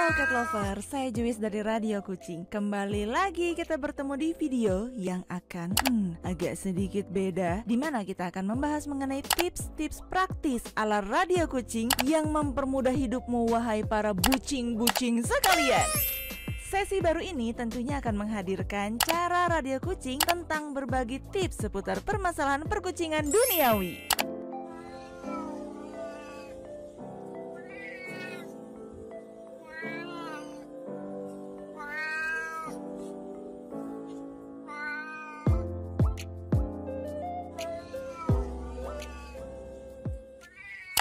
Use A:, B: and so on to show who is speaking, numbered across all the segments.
A: Cat Lover, saya Juwis dari Radio Kucing. Kembali lagi kita bertemu di video yang akan agak sedikit beda, dimana kita akan membahas mengenai tips-tips praktis ala Radio Kucing yang mempermudah hidupmu, wahai para bucing-bucing sekalian. Sesi baru ini tentunya akan menghadirkan cara Radio Kucing tentang berbagi tips seputar permasalahan perkucingan duniawi.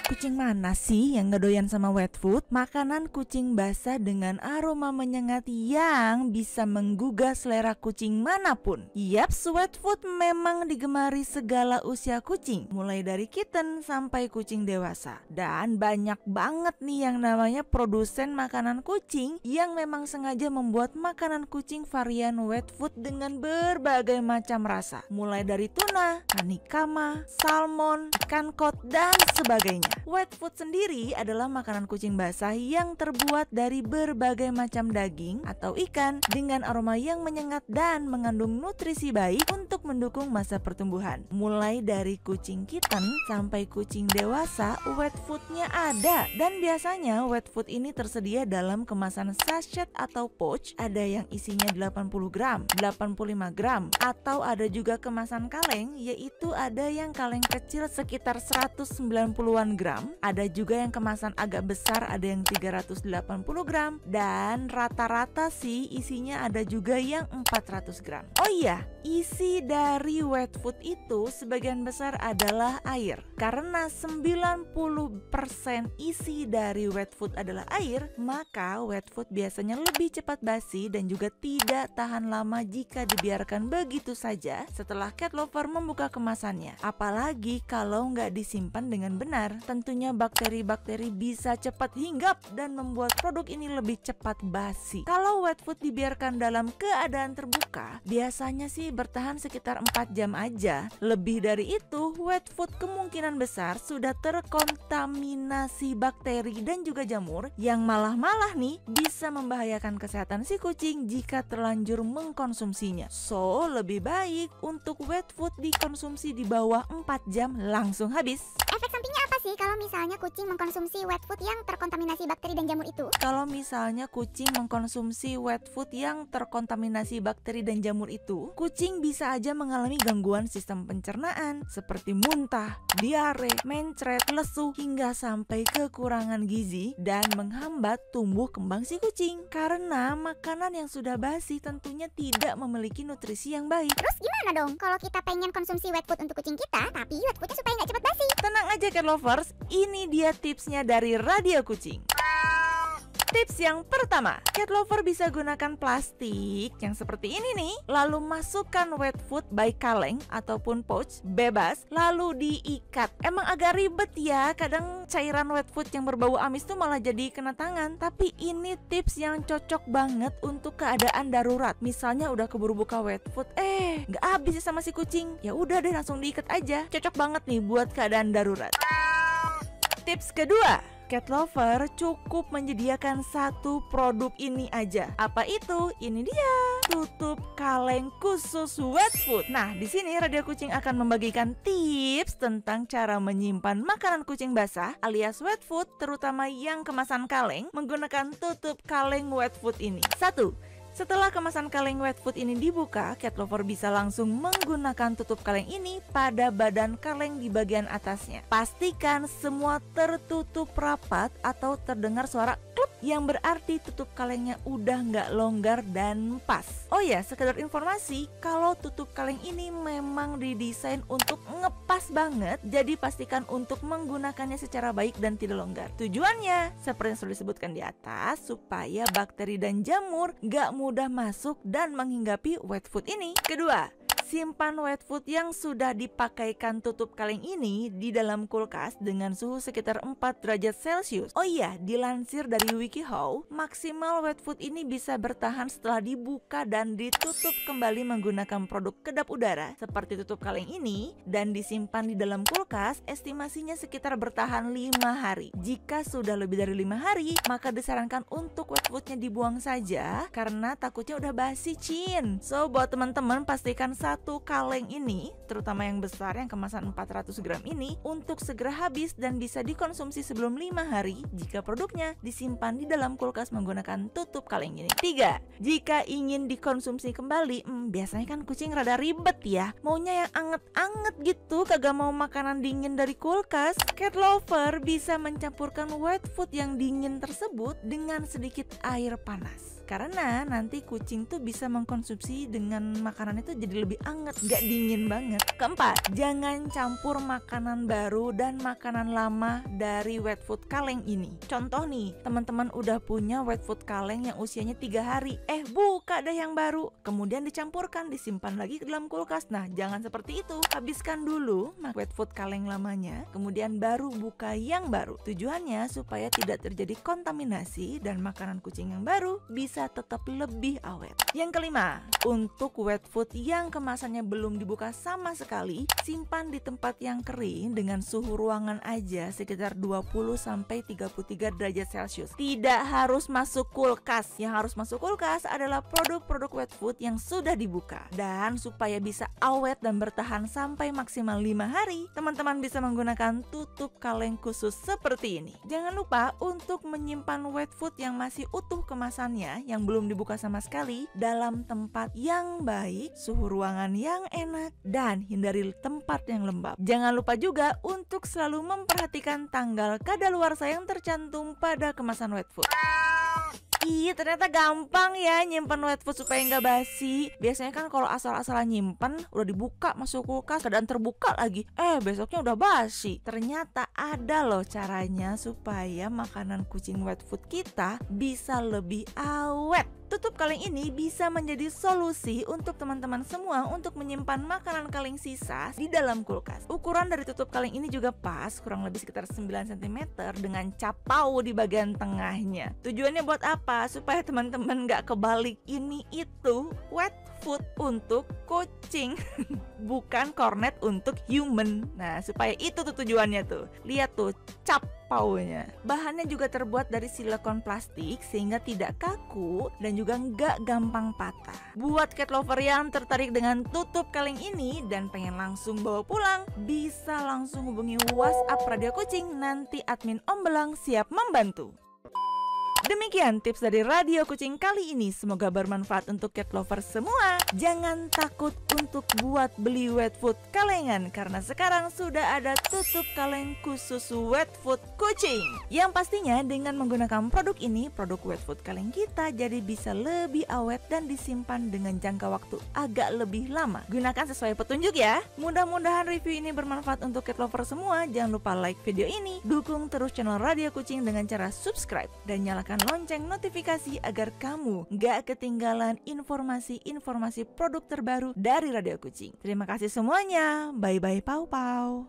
A: Kucing mana sih yang ngedoyan sama wet food? Makanan kucing basah dengan aroma menyengat yang bisa menggugah selera kucing manapun. Yaps, wet food memang digemari segala usia kucing, mulai dari kitten sampai kucing dewasa. Dan banyak banget nih yang namanya produsen makanan kucing yang memang sengaja membuat makanan kucing varian wet food dengan berbagai macam rasa, mulai dari tuna, kanikama, salmon, ikan kod, dan sebagainya. Wet food sendiri adalah makanan kucing basah yang terbuat dari berbagai macam daging atau ikan dengan aroma yang menyengat dan mengandung nutrisi baik untuk mendukung masa pertumbuhan. Mulai dari kucing kitten sampai kucing dewasa, wet foodnya ada. Dan biasanya wet food ini tersedia dalam kemasan sachet atau pouch. Ada yang isinya 80 gram, 85 gram, atau ada juga kemasan kaleng, yaitu ada yang kaleng kecil sekitar 190-an gram. Ada juga yang kemasan agak besar, ada yang 380 gram, dan rata-rata sih isinya ada juga yang 400 gram. Oh iya, isi dari wet food itu sebagian besar adalah air. Karena 90% isi dari wet food adalah air, maka wet food biasanya lebih cepat basi dan juga tidak tahan lama jika dibiarkan begitu saja setelah cat lover membuka kemasannya. Apalagi kalau nggak disimpan dengan benar, tentunya bakteri-bakteri bisa cepat hinggap dan membuat produk ini lebih cepat basi. Kalau wet food dibiarkan dalam keadaan terbuka, biasanya sih bertahan sekitar 4 jam aja. Lebih dari itu, wet food kemungkinan besar sudah terkontaminasi bakteri dan juga jamur yang malah nih bisa membahayakan kesehatan si kucing jika terlanjur mengkonsumsinya. So, lebih baik untuk wet food dikonsumsi di bawah 4 jam langsung habis.
B: Efek sampingnya apa sih kalau misalnya kucing mengkonsumsi wet food yang terkontaminasi bakteri dan jamur itu?
A: Kalau misalnya kucing mengkonsumsi wet food yang terkontaminasi bakteri dan jamur itu, kucing bisa aja mengalami gangguan sistem pencernaan seperti muntah, diare, mencret, lesu, hingga sampai kekurangan gizi dan menghambat tumbuh kembang si kucing. Karena makanan yang sudah basi tentunya tidak memiliki nutrisi yang baik.
B: Terus gimana dong kalau kita pengen konsumsi wet food untuk kucing kita, tapi wet foodnya supaya nggak cepat basi?
A: Tenang aja cat lovers, ini dia tipsnya dari Radio Kucing. Tips yang pertama, cat lover bisa gunakan plastik yang seperti ini nih, lalu masukkan wet food baik kaleng ataupun pouch bebas, lalu diikat. Emang agak ribet ya, kadang cairan wet food yang berbau amis tuh malah jadi kena tangan. Tapi ini tips yang cocok banget untuk keadaan darurat. Misalnya udah keburu buka wet food, nggak habis sama si kucing, ya udah deh langsung diikat aja. Cocok banget nih buat keadaan darurat. Tips kedua, cat lover cukup menyediakan satu produk ini aja. Apa itu? Ini dia, tutup kaleng khusus wet food. Nah, di sini Radio Kucing akan membagikan tips tentang cara menyimpan makanan kucing basah alias wet food, terutama yang kemasan kaleng, menggunakan tutup kaleng wet food ini. 1. Setelah kemasan kaleng wet food ini dibuka, cat lover bisa langsung menggunakan tutup kaleng ini pada badan kaleng di bagian atasnya. Pastikan semua tertutup rapat atau terdengar suara klep, yang berarti tutup kalengnya udah nggak longgar dan pas. Oh ya, sekedar informasi, kalau tutup kaleng ini memang didesain untuk ngepas banget, jadi pastikan untuk menggunakannya secara baik dan tidak longgar. Tujuannya, seperti yang sudah disebutkan di atas, supaya bakteri dan jamur nggak mudah masuk dan menghinggapi wet food ini. Kedua, Simpan wet food yang sudah dipakaikan tutup kaleng ini di dalam kulkas dengan suhu sekitar 4 derajat Celcius. Oh iya, dilansir dari WikiHow, maksimal wet food ini bisa bertahan setelah dibuka dan ditutup kembali menggunakan produk kedap udara seperti tutup kaleng ini dan disimpan di dalam kulkas, estimasinya sekitar bertahan 5 hari. Jika sudah lebih dari 5 hari, maka disarankan untuk wet foodnya dibuang saja karena takutnya udah basi, Cin. So, buat teman-teman pastikan satu kaleng ini, terutama yang besar yang kemasan 400 gram ini, untuk segera habis dan bisa dikonsumsi sebelum 5 hari jika produknya disimpan di dalam kulkas menggunakan tutup kaleng ini. 3. Jika ingin dikonsumsi kembali, biasanya kan kucing rada ribet ya, maunya yang anget-anget gitu, kagak mau makanan dingin dari kulkas. Cat lover bisa mencampurkan wet food yang dingin tersebut dengan sedikit air panas karena nanti kucing tuh bisa mengkonsumsi dengan makanan itu jadi lebih anget, gak dingin banget. Keempat, jangan campur makanan baru dan makanan lama dari wet food kaleng ini. Contoh nih, teman-teman udah punya wet food kaleng yang usianya 3 hari, buka deh yang baru, kemudian dicampurkan, disimpan lagi ke dalam kulkas. Nah, jangan seperti itu, habiskan dulu wet food kaleng lamanya, kemudian baru buka yang baru. Tujuannya supaya tidak terjadi kontaminasi dan makanan kucing yang baru bisa tetap lebih awet. Yang kelima, untuk wet food yang kemasannya belum dibuka sama sekali, simpan di tempat yang kering dengan suhu ruangan aja sekitar 20-33 derajat Celcius. Tidak harus masuk kulkas. Yang harus masuk kulkas adalah produk-produk wet food yang sudah dibuka. Dan supaya bisa awet dan bertahan sampai maksimal 5 hari, teman-teman bisa menggunakan tutup kaleng khusus seperti ini. Jangan lupa untuk menyimpan wet food yang masih utuh kemasannya yang belum dibuka sama sekali dalam tempat yang baik, suhu ruangan yang enak, dan hindari tempat yang lembab. Jangan lupa juga untuk selalu memperhatikan tanggal kadaluarsa yang tercantum pada kemasan wet food. Ih, ternyata gampang ya nyimpen wet food supaya nggak basi. Biasanya kan kalau asal-asalan nyimpen, udah dibuka masuk kulkas, keadaan terbuka lagi, besoknya udah basi. Ternyata ada loh caranya supaya makanan kucing wet food kita bisa lebih awet. Tutup kaleng ini bisa menjadi solusi untuk teman-teman semua untuk menyimpan makanan kaleng sisa di dalam kulkas. Ukuran dari tutup kaleng ini juga pas, kurang lebih sekitar 9 cm dengan capau di bagian tengahnya. Tujuannya buat apa? Supaya teman-teman gak kebalik ini itu wet food untuk kucing bukan cornet untuk human. Nah, supaya itu tuh tujuannya tuh. Lihat tuh capaunya. Bahannya juga terbuat dari silikon plastik sehingga tidak kaku dan juga nggak gampang patah. Buat cat lover yang tertarik dengan tutup kaleng ini dan pengen langsung bawa pulang, bisa langsung hubungi WhatsApp Radio Kucing, nanti admin Om Belang siap membantu. Demikian tips dari Radio Kucing kali ini, semoga bermanfaat untuk cat lover semua. Jangan takut untuk buat beli wet food kalengan karena sekarang sudah ada tutup kaleng khusus wet food kucing. Yang pastinya dengan menggunakan produk ini, produk wet food kaleng kita jadi bisa lebih awet dan disimpan dengan jangka waktu agak lebih lama. Gunakan sesuai petunjuk ya. Mudah-mudahan review ini bermanfaat untuk cat lover semua. Jangan lupa like video ini, dukung terus channel Radio Kucing dengan cara subscribe dan nyalakan lonceng notifikasi agar kamu gak ketinggalan informasi-informasi produk terbaru dari Radio Kucing. Terima kasih semuanya. Bye-bye, pau-pau.